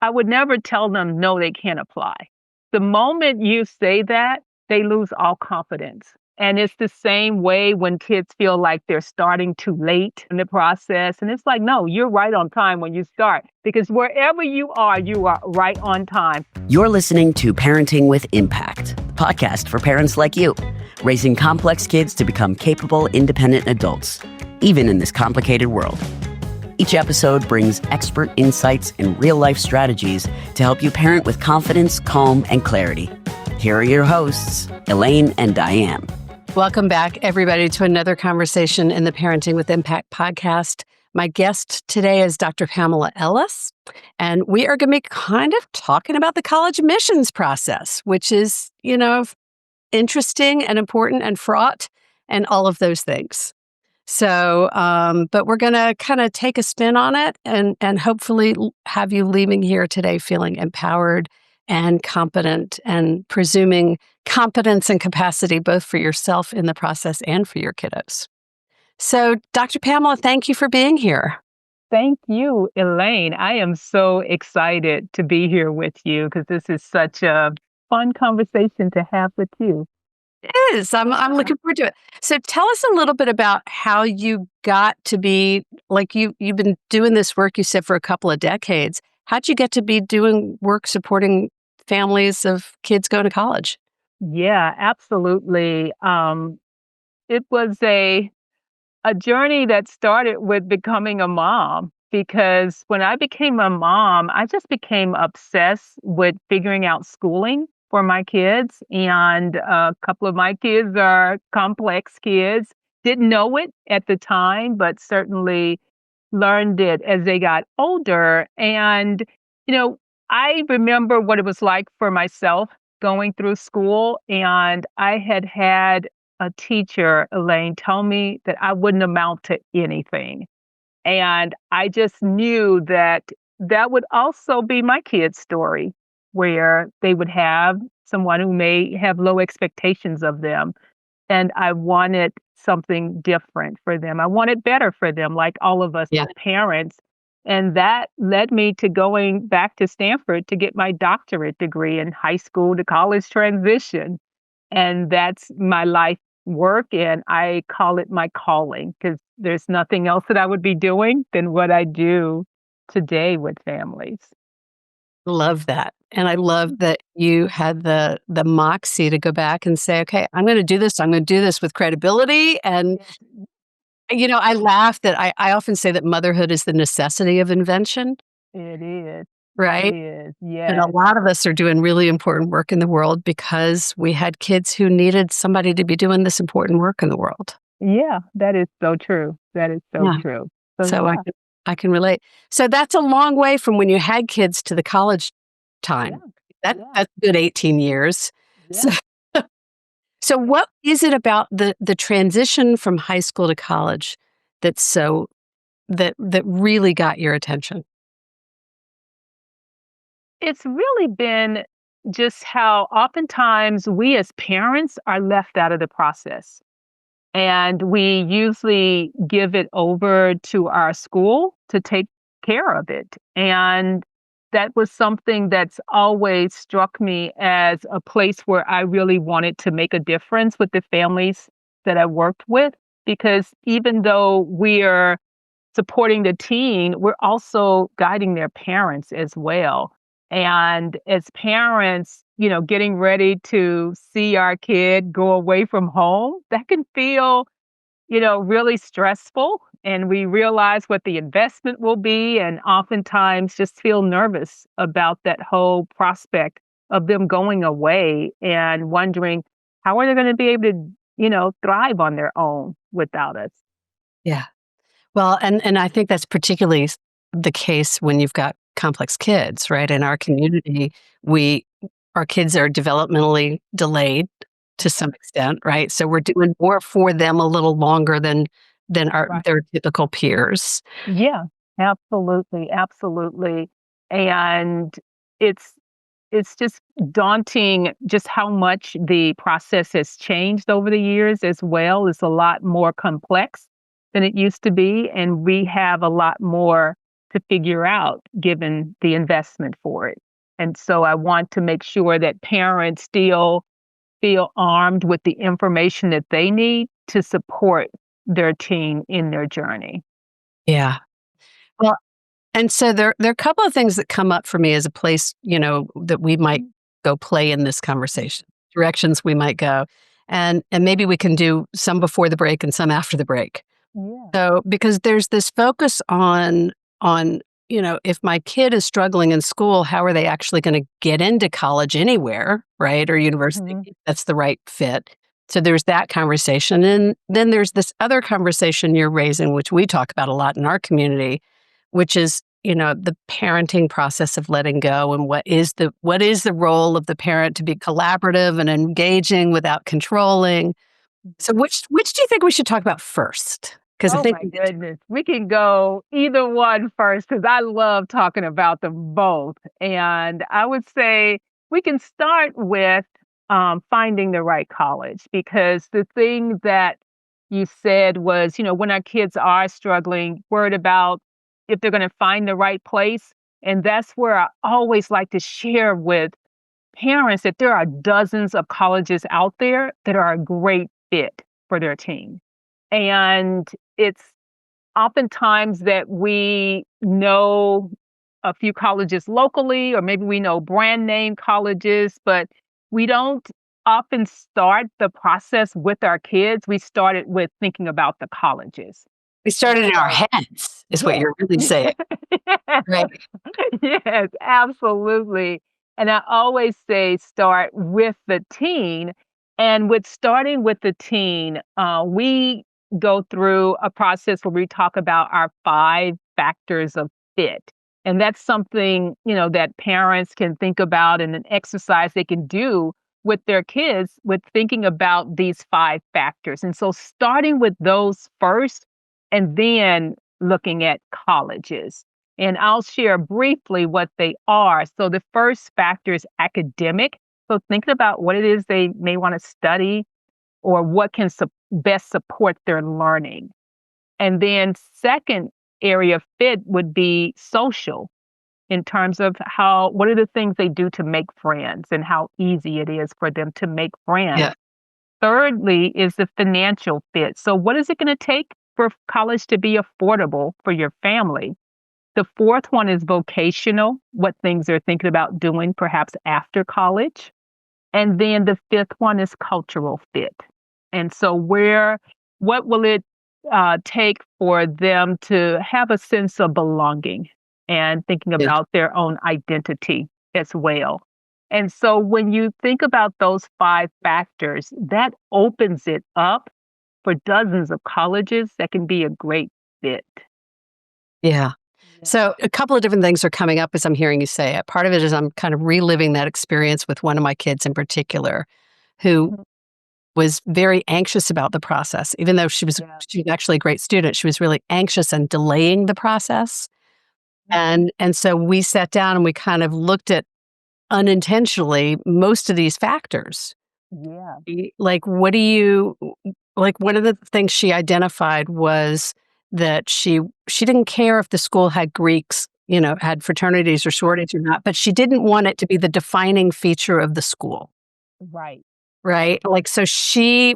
I would never tell them, no, they can't apply. The moment you say that, they lose all confidence. And it's the same way when kids feel like they're starting too late in the process. And it's like, no, you're right on time when you start because wherever you are right on time. You're listening to Parenting with Impact, the podcast for parents like you, raising complex kids to become capable, independent adults, even in this complicated world. Each episode brings expert insights and real-life strategies to help you parent with confidence, calm, and clarity. Here are your hosts, Elaine and Diane. Welcome back, everybody, to another conversation in the Parenting with Impact podcast. My guest today is Dr. Pamela Ellis, and we are going to be kind of talking about the college admissions process, which is, interesting and important and fraught and all of those things. So, but we're going to kind of take a spin on it and hopefully have you leaving here today feeling empowered and competent and presuming competence and capacity both for yourself in the process and for your kiddos. So, Dr. Pamela, thank you for being here. Thank you, Elaine. I am so excited to be here with you because this is such a fun conversation to have with you. It is. I'm looking forward to it. So tell us a little bit about how you got to be, like you've been doing this work, you said, for a couple of decades. How'd you get to be doing work supporting families of kids going to college? Yeah, absolutely. It was a journey that started with becoming a mom because when I became a mom, I just became obsessed with figuring out schooling for my kids. And a couple of my kids are complex kids. Didn't know it at the time, but certainly learned it as they got older. And, I remember what it was like for myself going through school. And I had a teacher, Elaine, tell me that I wouldn't amount to anything. And I just knew that that would also be my kids' story, where they would have someone who may have low expectations of them. And I wanted something different for them. I wanted better for them, like all of us as parents. And that led me to going back to Stanford to get my doctorate degree in high school to college transition. And that's my life work. And I call it my calling because there's nothing else that I would be doing than what I do today with families. Love that. And I love that you had the moxie to go back and say, okay, I'm going to do this. I'm going to do this with credibility. And, I laugh that I often say that motherhood is the necessity of invention. It is. Right? It is. Yeah. And a lot of us are doing really important work in the world because we had kids who needed somebody to be doing this important work in the world. Yeah, that is so true. That is so true. So I can relate. So that's a long way from when you had kids to the college time. Yeah. That's a good 18 years. Yeah. So what is it about the transition from high school to college that really got your attention? It's really been just how oftentimes we as parents are left out of the process. And we usually give it over to our school to take care of it. And that was something that's always struck me as a place where I really wanted to make a difference with the families that I worked with. Because even though we're supporting the teen, we're also guiding their parents as well. And as parents, getting ready to see our kid go away from home, that can feel, really stressful. And we realize what the investment will be and oftentimes just feel nervous about that whole prospect of them going away and wondering how are they going to be able to, thrive on their own without us. Yeah. Well, and I think that's particularly the case when you've got complex kids, right? In our community, our kids are developmentally delayed to some extent, right? So we're doing more for them a little longer than their typical peers. Yeah, absolutely, absolutely. And it's just daunting just how much the process has changed over the years as well. It's a lot more complex than it used to be, and we have a lot more to figure out given the investment for it. And so I want to make sure that parents still feel armed with the information that they need to support their teen in their journey. Yeah. Well, and so there are a couple of things that come up for me as a place, that we might go play in this conversation, directions we might go. And maybe we can do some before the break and some after the break. Yeah. So, because there's this focus on, if my kid is struggling in school, how are they actually going to get into college anywhere, right? Or university, Mhm. if that's the right fit. So there's that conversation. And then there's this other conversation you're raising, which we talk about a lot in our community, which is, the parenting process of letting go and what is the role of the parent to be collaborative and engaging without controlling. So which do you think we should talk about first? Because I Oh think my goodness. We can go either one first because I love talking about them both. And I would say we can start with finding the right college because the thing that you said was, when our kids are struggling, worried about if they're going to find the right place. And that's where I always like to share with parents that there are dozens of colleges out there that are a great fit for their teen. And it's oftentimes that we know a few colleges locally, or maybe we know brand name colleges, but we don't often start the process with our kids. We started with thinking about the colleges. we And started in our so, heads, is what yes. you're really saying, right? Yes, absolutely. And I always say start with the teen. And with starting with the teen, we go through a process where we talk about our 5 factors of fit. And that's something, that parents can think about and an exercise they can do with their kids with thinking about these 5 factors. And so starting with those first and then looking at colleges. And I'll share briefly what they are. So the first factor is academic. So thinking about what it is they may want to study or what can best support their learning. And then second area of fit would be social in terms of what are the things they do to make friends and how easy it is for them to make friends. Yeah. Thirdly is the financial fit. So what is it going to take for college to be affordable for your family? The fourth one is vocational, what things they're thinking about doing perhaps after college. And then the fifth one is cultural fit. And so what will it take for them to have a sense of belonging and thinking Yeah. about their own identity as well? And so when you think about those 5 factors, that opens it up for dozens of colleges that can be a great fit. Yeah. Yeah. So a couple of different things are coming up as I'm hearing you say it. Part of it is I'm kind of reliving that experience with one of my kids in particular, who Mhm. was very anxious about the process. Even though Yeah. she was actually a great student, she was really anxious and delaying the process. And so we sat down and we kind of looked at unintentionally most of these factors. Yeah. Like, what do you like? One of the things she identified was that she didn't care if the school had Greeks, had fraternities or sororities or not, but she didn't want it to be the defining feature of the school. Right. Right? Like, so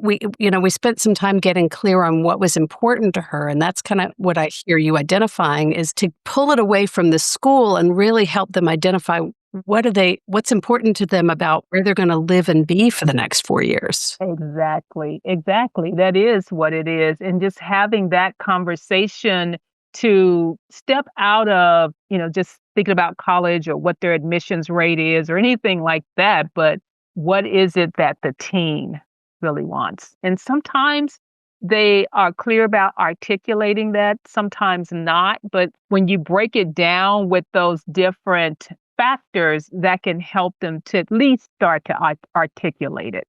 we spent some time getting clear on what was important to her, and that's kind of what I hear you identifying is to pull it away from the school and really help them identify what's important to them about where they're gonna live and be for the next 4 years. Exactly. Exactly. That is what it is. And just having that conversation to step out of, just thinking about college or what their admissions rate is or anything like that, but what is it that the teen really wants? And sometimes they are clear about articulating that, sometimes not. But when you break it down with those different factors, that can help them to at least start to articulate it.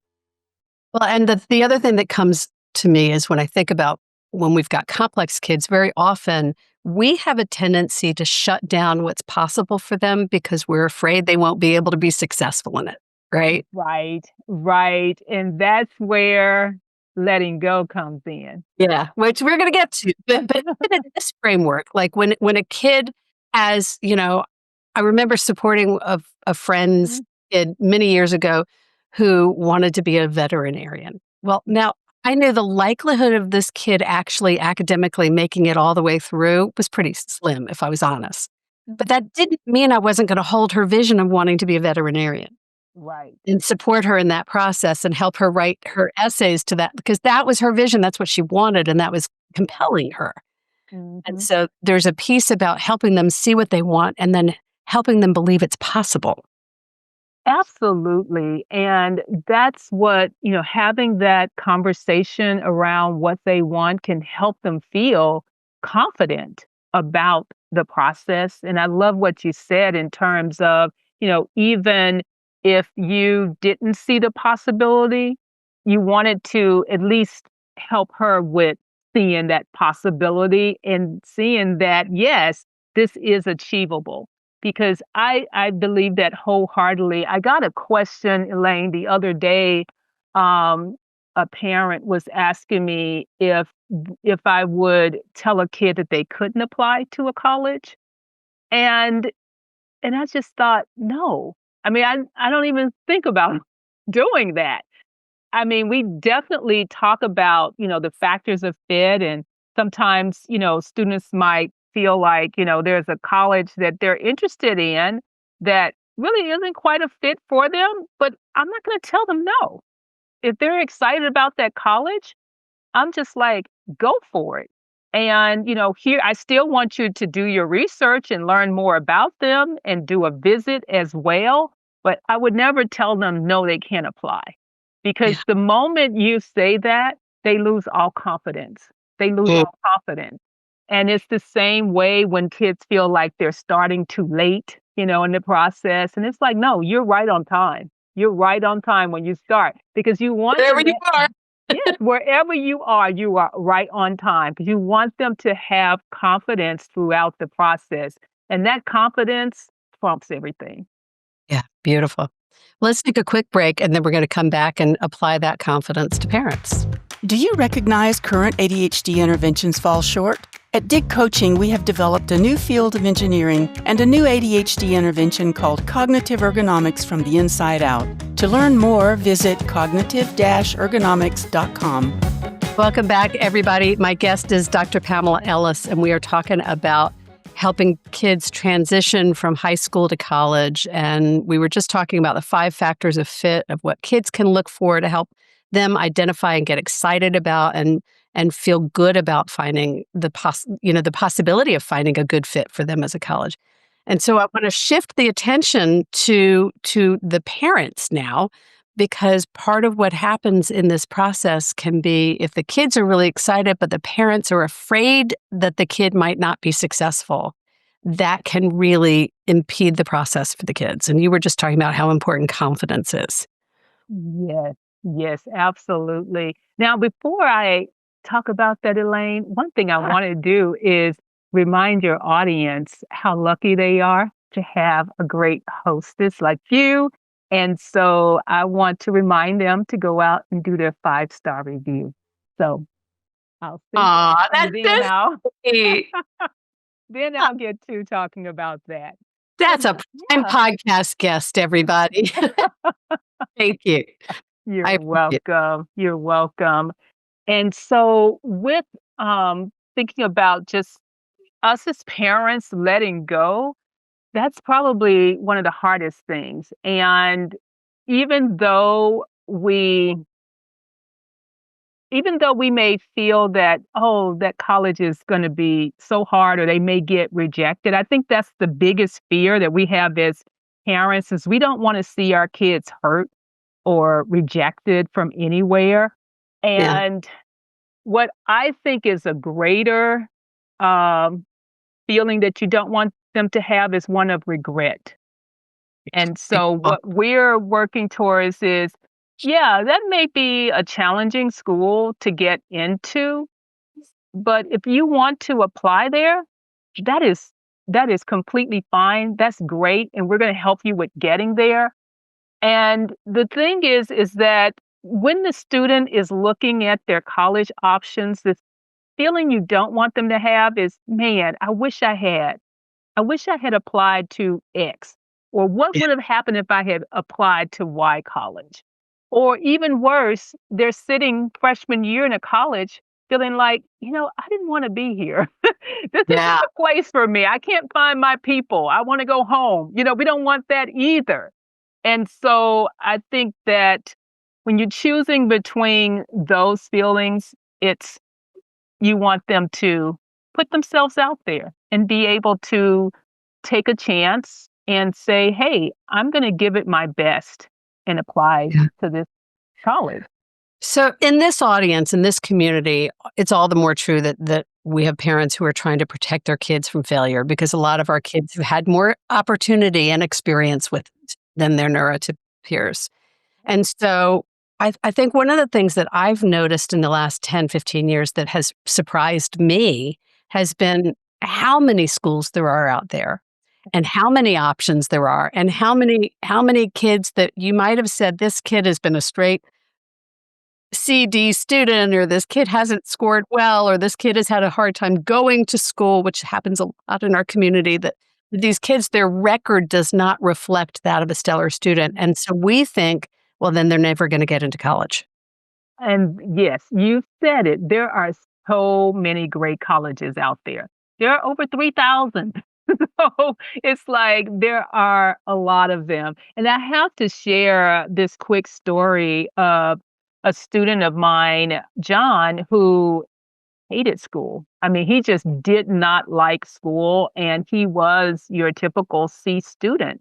Well, and the other thing that comes to me is when I think about when we've got complex kids, very often we have a tendency to shut down what's possible for them because we're afraid they won't be able to be successful in it, right? Right, right, and that's where letting go comes in. Yeah, which we're gonna get to. But in this framework, like when a kid as, I remember supporting a friend's kid many years ago who wanted to be a veterinarian. Well, now I knew the likelihood of this kid actually academically making it all the way through was pretty slim, if I was honest. But that didn't mean I wasn't going to hold her vision of wanting to be a veterinarian Right. and support her in that process and help her write her essays to that, because that was her vision. That's what she wanted. And that was compelling her. And Mhm. so there's a piece about helping them see what they want and then helping them believe it's possible. Absolutely. And that's what, having that conversation around what they want can help them feel confident about the process. And I love what you said in terms of, even if you didn't see the possibility, you wanted to at least help her with seeing that possibility and seeing that, yes, this is achievable because I believe that wholeheartedly. I got a question, Elaine, the other day. Um, a parent was asking me if I would tell a kid that they couldn't apply to a college, and I just thought, no. I mean, I don't even think about doing that. I mean, we definitely talk about, the factors of fit and sometimes, students might feel like, there's a college that they're interested in that really isn't quite a fit for them, but I'm not going to tell them no. If they're excited about that college, I'm just like, go for it. And, here I still want you to do your research and learn more about them and do a visit as well. But I would never tell them, no, they can't apply. Because Yeah. the moment you say that, they lose all confidence. They lose Mm. all confidence. And it's the same way when kids feel like they're starting too late, in the process. And it's like, no, you're right on time. You're right on time when you start because you want Wherever them you to. are. Yes, wherever you are right on time because you want them to have confidence throughout the process. And that confidence trumps everything. Yeah, beautiful. Let's take a quick break and then we're going to come back and apply that confidence to parents. Do you recognize current ADHD interventions fall short? At Dig Coaching, we have developed a new field of engineering and a new ADHD intervention called cognitive ergonomics from the inside out. To learn more, visit cognitive-ergonomics.com. Welcome back, everybody. My guest is Dr. Pamela Ellis, and we are talking about helping kids transition from high school to college. And we were just talking about the 5 factors of fit of what kids can look for to help them identify and get excited about and feel good about finding the possibility of finding a good fit for them as a college. And so I want to shift the attention to the parents now, because part of what happens in this process can be if the kids are really excited, but the parents are afraid that the kid might not be successful, that can really impede the process for the kids. And you were just talking about how important confidence is. Yes, yes, absolutely. Now, before I talk about that, Elaine, one thing I want to do is remind your audience how lucky they are to have a great hostess like you. And so I want to remind them to go out and do their 5-star review. So I'll say that, Aw, and then that's sweet. I'll get to talking about that. But That's a prime yeah, podcast guest, everybody. Thank you. I you're appreciate it. welcome. You're welcome. And so with thinking about just us as parents letting go, that's probably one of the hardest things. And even though we even though we may feel that, oh, that college is going to be so hard or they may get rejected, I think that's the biggest fear that we have as parents is we don't want to see our kids hurt or rejected from anywhere. Yeah. And what I think is a greater um, feeling that you don't want them to have is one of regret. And so what we're working towards is, yeah, that may be a challenging school to get into, but if you want to apply there, that is that is completely fine. That's great, and we're going to help you with getting there. And the thing is that when the student is looking at their college options, the feeling you don't want them to have is, man, I wish I had. I wish I had applied to X, or what would have happened if I had applied to Y college? Or even worse, they're sitting freshman year in a college feeling like, I didn't want to be here. This isn't Yeah. the place for me. I can't find my people. I want to go home. We don't want that either. And so I think that when you're choosing between those feelings, it's you want them to put themselves out there and be able to take a chance and say, "Hey, I'm going to give it my best and apply Yeah. to this college." So in this audience, in this community, it's all the more true that we have parents who are trying to protect their kids from failure because a lot of our kids have had more opportunity and experience with it than their neurotypical peers. And so I think one of the things that I've noticed in the last 10, 15 years that has surprised me has been how many schools there are out there and how many options there are and how many kids that you might have said this kid has been a straight CD student, or this kid hasn't scored well, or this kid has had a hard time going to school, which happens a lot in our community, that these kids, their record does not reflect that of a stellar student. And so we think, well, then they're never going to get into college. And yes, you said it. There are so many great colleges out there. There are over 3,000. So it's like there are a lot of them. And I have to share this quick story of a student of mine, John, who hated school. I mean, he just did not like school, and he was your typical C student.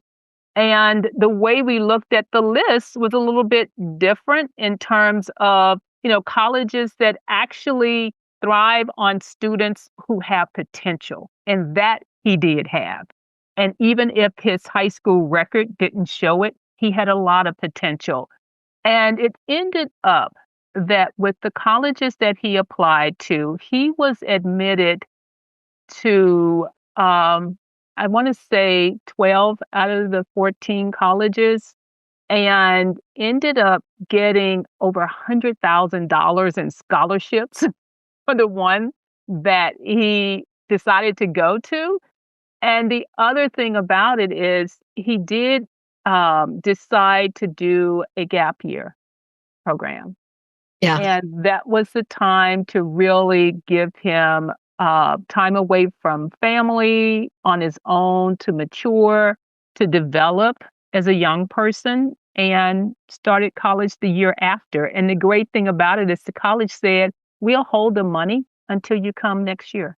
And the way we looked at the list was a little bit different in terms of, colleges that actually thrive on students who have potential. And that he did have. And even if his high school record didn't show it, he had a lot of potential. And it ended up that with the colleges that he applied to, he was admitted to, I want to say 12 out of the 14 colleges, and ended up getting over $100,000 in scholarships for the one that he decided to go to. And the other thing about it is he did decide to do a gap year program. Yeah. And that was the time to really give him time away from family on his own to mature, to develop as a young person, and started college the year after. And the great thing about it is the college said, we'll hold the money until you come next year.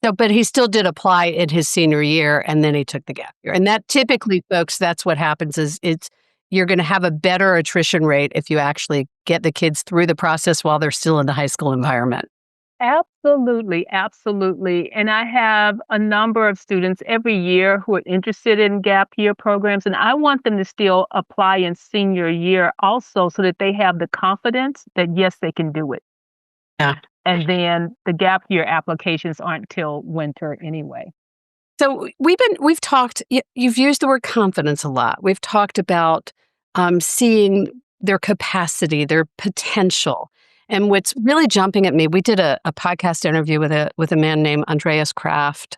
So, but he still did apply in his senior year, and then he took the gap year. And that typically, folks, that's what happens is you're going to have a better attrition rate if you actually get the kids through the process while they're still in the high school environment. Absolutely, absolutely. And I have a number of students every year who are interested in gap year programs, and I want them to still apply in senior year also so that they have the confidence that, yes, they can do it. Yeah. And then the gap year applications aren't till winter anyway. So we've talked, you've used the word confidence a lot. We've talked about seeing their capacity, their potential. And what's really jumping at me, we did a podcast interview with a man named Andreas Kraft,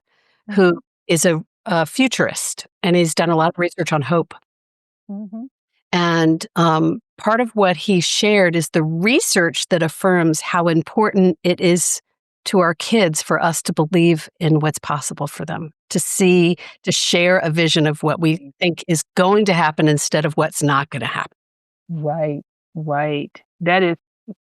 who is a futurist, and he's done a lot of research on hope. Mm-hmm. And part of what he shared is the research that affirms how important it is to our kids for us to believe in what's possible for them, to share a vision of what we think is going to happen instead of what's not going to happen. Right, right. That is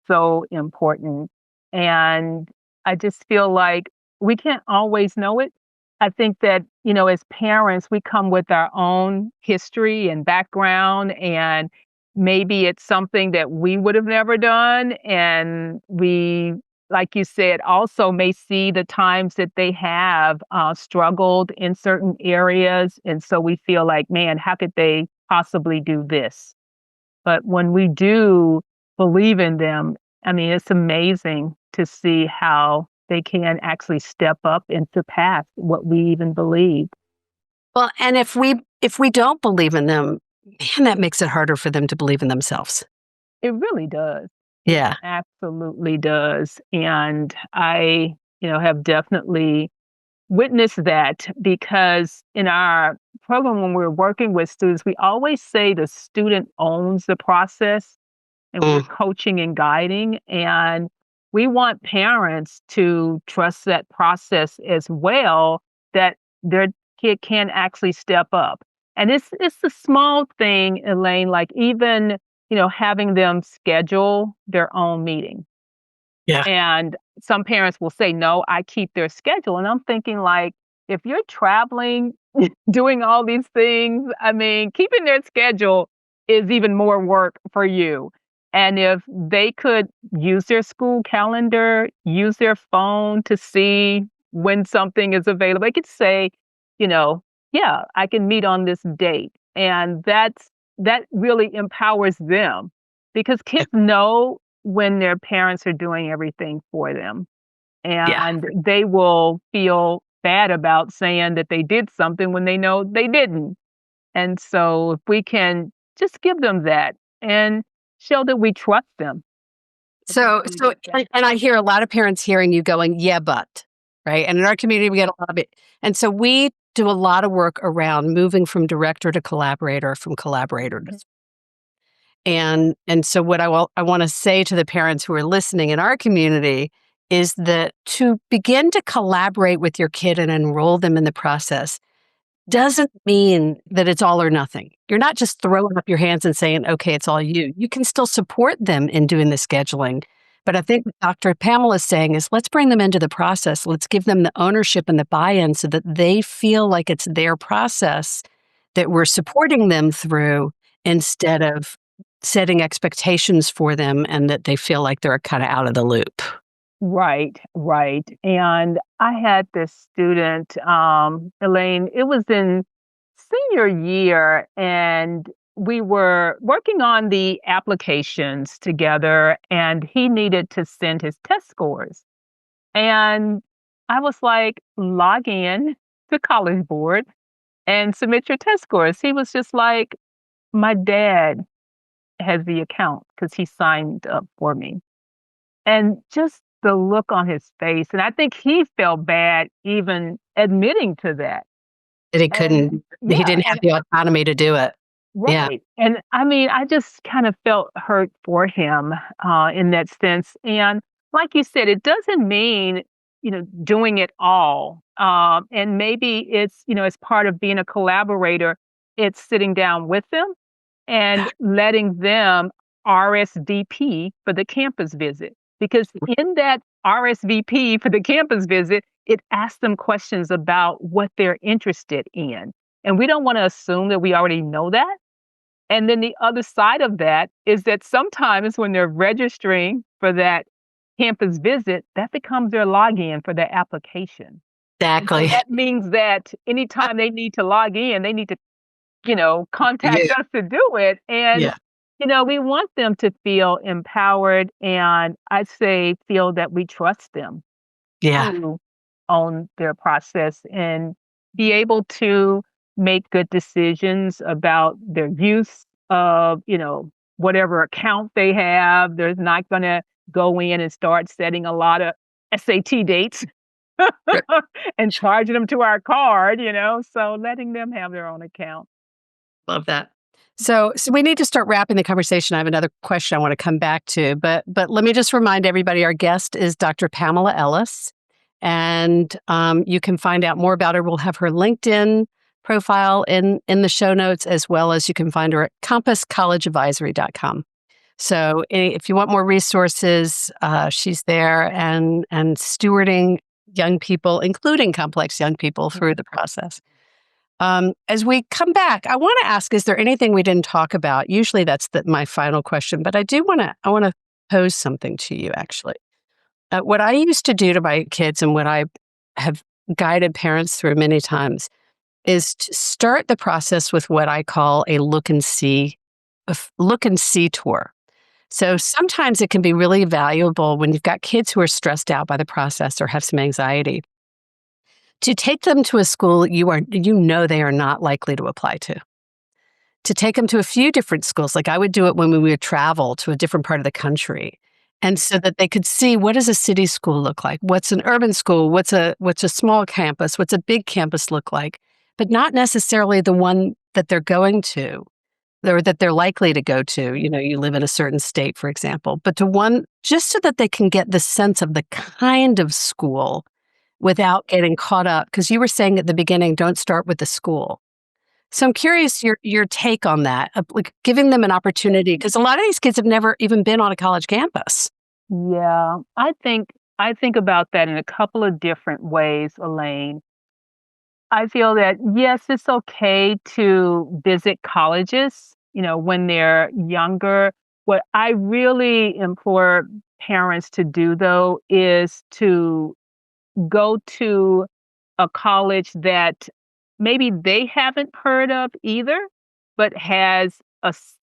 so important. And I just feel like we can't always know it. I think that, as parents, we come with our own history and background, and maybe it's something that we would have never done. And we, like you said, also may see the times that they have struggled in certain areas. And so we feel like, man, how could they possibly do this? But when we do believe in them, I mean, it's amazing to see how they can actually step up and surpass what we even believe. Well, and if we don't believe in them, man, that makes it harder for them to believe in themselves. It really does. Yeah. Absolutely does. And I, have definitely witnessed that because in our program, when we're working with students, we always say the student owns the process and we're Mm, coaching and guiding. And we want parents to trust that process as well, that their kid can actually step up. And it's the small thing, Elaine, like even, having them schedule their own meeting. yeah. And some parents will say, no, I keep their schedule. And I'm thinking like, if you're traveling, doing all these things, I mean, keeping their schedule is even more work for you. And if they could use their school calendar, use their phone to see when something is available, they could say, you know, yeah, I can meet on this date. And that really empowers them because kids know when their parents are doing everything for them. Yeah. And they will feel bad about saying that they did something when they know they didn't. And so if we can just give them that and show that we trust them. I think So, we can so, get that. and I hear a lot of parents hearing you going, yeah, but, right? And in our community, we get a lot of it. And so we do a lot of work around moving from director to collaborator, from collaborator to, and so what I want to say to the parents who are listening in our community is that to begin to collaborate with your kid and enroll them in the process doesn't mean that it's all or nothing. You're not just throwing up your hands and saying, okay, it's all you. You can still support them in doing the scheduling. But I think what Dr. Pamela is saying is let's bring them into the process. Let's give them the ownership and the buy-in so that they feel like it's their process that we're supporting them through instead of setting expectations for them and that they feel like they're kind of out of the loop. Right, right. And I had this student, Elaine, it was in senior year, and we were working on the applications together, and he needed to send his test scores. And I was like, log in to College Board and submit your test scores. He was just like, my dad has the account because he signed up for me. And just the look on his face, and I think he felt bad even admitting to that. That And he yeah, didn't have and the autonomy to do it. Yeah. right. And I mean, I just kind of felt hurt for him in that sense. And like you said, it doesn't mean, doing it all. And maybe it's, as part of being a collaborator, it's sitting down with them and letting them RSVP for the campus visit. Because in that RSVP for the campus visit, it asks them questions about what they're interested in. And we don't want to assume that we already know that. And then the other side of that is that sometimes when they're registering for that campus visit, that becomes their login for their application. And so Exactly. that means that anytime they need to log in, they need to contact Yeah. us to do it. And, Yeah. we want them to feel empowered and I'd say feel that we trust them Yeah. to own their process and be able to make good decisions about their use of, whatever account they have. They're not going to go in and start setting a lot of SAT dates Right. and charging them to our card, so letting them have their own account. Love that. So we need to start wrapping the conversation. I have another question I want to come back to, but let me just remind everybody, our guest is Dr. Pamela Ellis, and you can find out more about her. We'll have her LinkedIn profile in the show notes, as well as you can find her at compasscollegeadvisory.com. So if you want more resources, she's there and stewarding young people, including complex young people, through the process. As we come back, I want to ask: is there anything we didn't talk about? Usually, that's my final question, but I want to pose something to you. Actually, what I used to do to my kids, and what I have guided parents through many times, is to start the process with what I call a look and see tour. So sometimes it can be really valuable when you've got kids who are stressed out by the process or have some anxiety, to take them to a school they are not likely to apply to take them to a few different schools. Like I would do it when we would travel to a different part of the country And so that they could see, what does a city school look like? What's an urban school? What's a small campus? What's a big campus look like? But not necessarily the one that they're going to or that they're likely to go to. You live in a certain state, for example, but to one, just so that they can get the sense of the kind of school without getting caught up. Because you were saying at the beginning, don't start with the school. So I'm curious your take on that, like giving them an opportunity, because a lot of these kids have never even been on a college campus. Yeah, I think about that in a couple of different ways, Elaine. I feel that yes, it's okay to visit colleges, when they're younger. What I really implore parents to do though is to go to a college that maybe they haven't heard of either, but has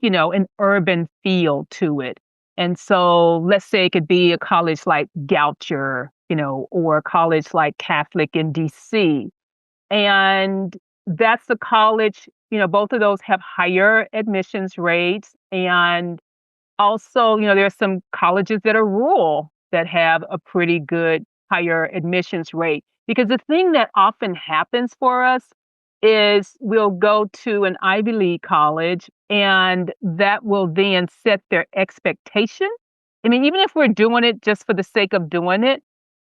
an urban feel to it. And so let's say it could be a college like Goucher, or a college like Catholic in DC. And that's a college, both of those have higher admissions rates. And also, there's some colleges that are rural that have a pretty good higher admissions rate. Because the thing that often happens for us is we'll go to an Ivy League college and that will then set their expectation. I mean, even if we're doing it just for the sake of doing it,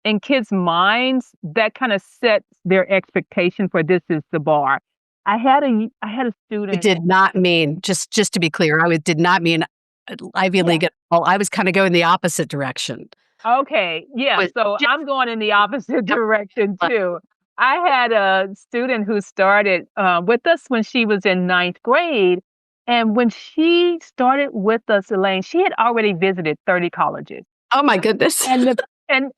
in kids' minds, that kind of sets their expectation for this is the bar. I had a It student. did not mean, just to be clear, did not mean Ivy Yeah. League at all. I was kind of going the opposite direction. Okay, yeah, Was so just I'm going in the opposite yep, direction like, too. I had a student who started with us when she was in ninth grade. And when she started with us, Elaine, she had already visited 30 colleges. oh my goodness. And the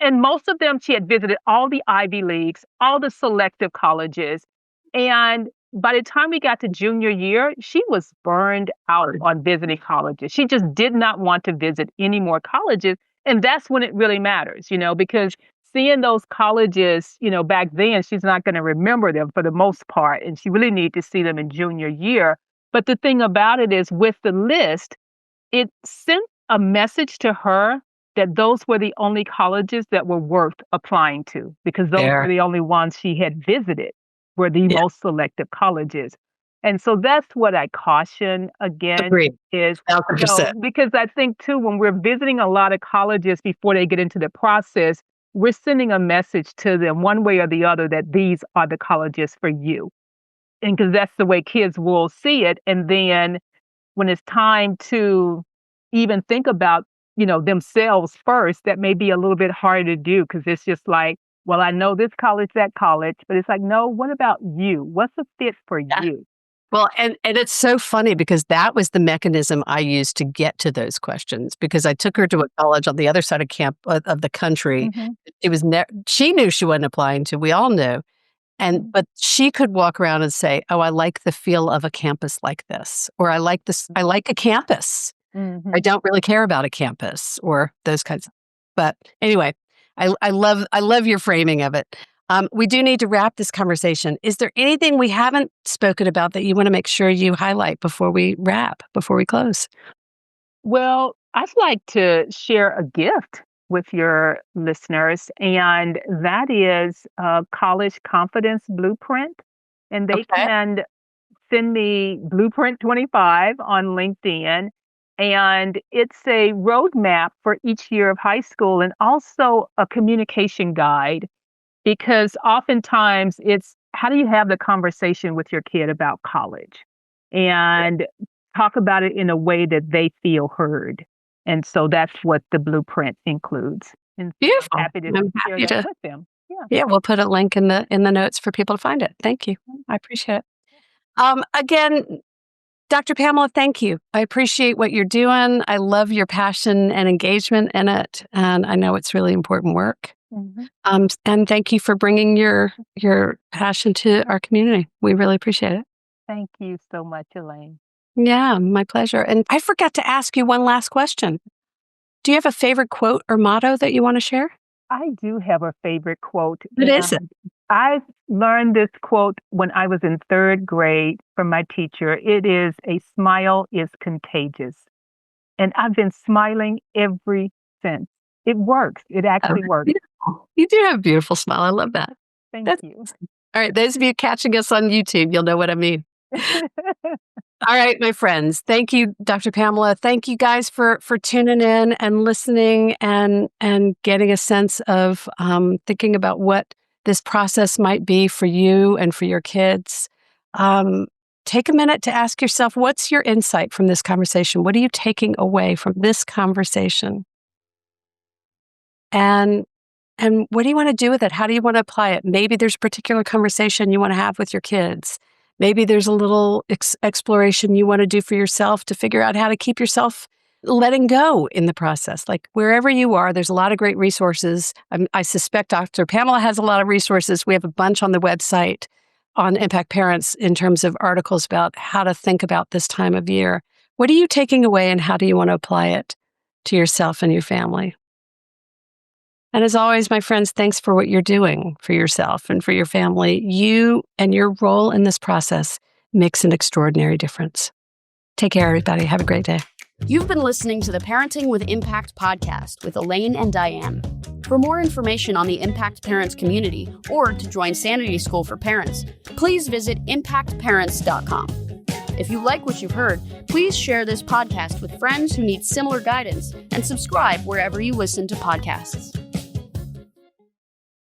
and most of them she had visited all the Ivy Leagues, all the selective colleges. And by the time we got to junior year, she was burned out on visiting colleges. She just did not want to visit any more colleges. And that's when it really matters, because seeing those colleges, back then, she's not going to remember them for the most part. And she really needs to see them in junior year. But the thing about it is with the list, it sent a message to her that those were the only colleges that were worth applying to because those were There. the only ones she had visited were the Yeah, most selective colleges. And so that's what I caution again agreed. is, 1,000%. because I think too, when we're visiting a lot of colleges before they get into the process, we're sending a message to them one way or the other that these are the colleges for you. And because that's the way kids will see it. And then when it's time to even think about, themselves first, that may be a little bit harder to do because it's just like, well, I know this college, that college, but it's like, no, what about you? What's a fit for Yeah. you? Well, and it's so funny because that was the mechanism I used to get to those questions, because I took her to a college on the other side of the country. Mhm. She knew she wasn't applying to. We all knew. Mhm. But she could walk around and say, "Oh, I like the feel of a campus like this," or "I like this. I like a campus. I Mhm. don't really care about a campus," or those kinds. But anyway, I love your framing of it. We do need to wrap this conversation. Is there anything we haven't spoken about that you want to make sure you highlight before we wrap, before we close? Well, I'd like to share a gift with your listeners, and that is a college confidence blueprint. And they Okay. can send me Blueprint 25 on LinkedIn. And it's a roadmap for each year of high school and also a communication guide because oftentimes it's how do you have the conversation with your kid about college and talk about it in a way that they feel heard. And so that's what the blueprint includes. And so I'm Beautiful. happy to I'm share happy that to. with them. Yeah. Yeah, we'll put a link in the notes for people to find it. Thank you. I appreciate it. Again, Dr. Pamela, thank you. I appreciate what you're doing. I love your passion and engagement in it, and I know it's really important work. Mhm. And thank you for bringing your passion to our community. We really appreciate it. Thank you so much, Elaine. Yeah, my pleasure. And I forgot to ask you one last question. Do you have a favorite quote or motto that you want to share? I do have a favorite quote, What is it? and I learned this quote when I was in third grade from my teacher. It is, "A smile is contagious." And I've been smiling every sense. It works. It actually works. Beautiful. You do have a beautiful smile. I love that. Thank That's you. all right. Those of you catching us on YouTube, you'll know what I mean. All right, my friends. Thank you, Dr. Pamela. Thank you guys for tuning in and listening and getting a sense of thinking about what this process might be for you and for your kids. Take a minute to ask yourself, what's your insight from this conversation? What are you taking away from this conversation? And what do you want to do with it? How do you want to apply it? Maybe there's a particular conversation you want to have with your kids. Maybe there's a little exploration you want to do for yourself to figure out how to keep yourself letting go in the process. Like wherever you are, there's a lot of great resources. I suspect Dr. Pamela has a lot of resources. We have a bunch on the website on Impact Parents in terms of articles about how to think about this time of year. What are you taking away and how do you want to apply it to yourself and your family? And as always, my friends, thanks for what you're doing for yourself and for your family. You and your role in this process makes an extraordinary difference. Take care, everybody. Have a great day. You've been listening to the Parenting with Impact podcast with Elaine and Diane. For more information on the Impact Parents community or to join Sanity School for Parents, please visit impactparents.com. If you like what you've heard, please share this podcast with friends who need similar guidance and subscribe wherever you listen to podcasts.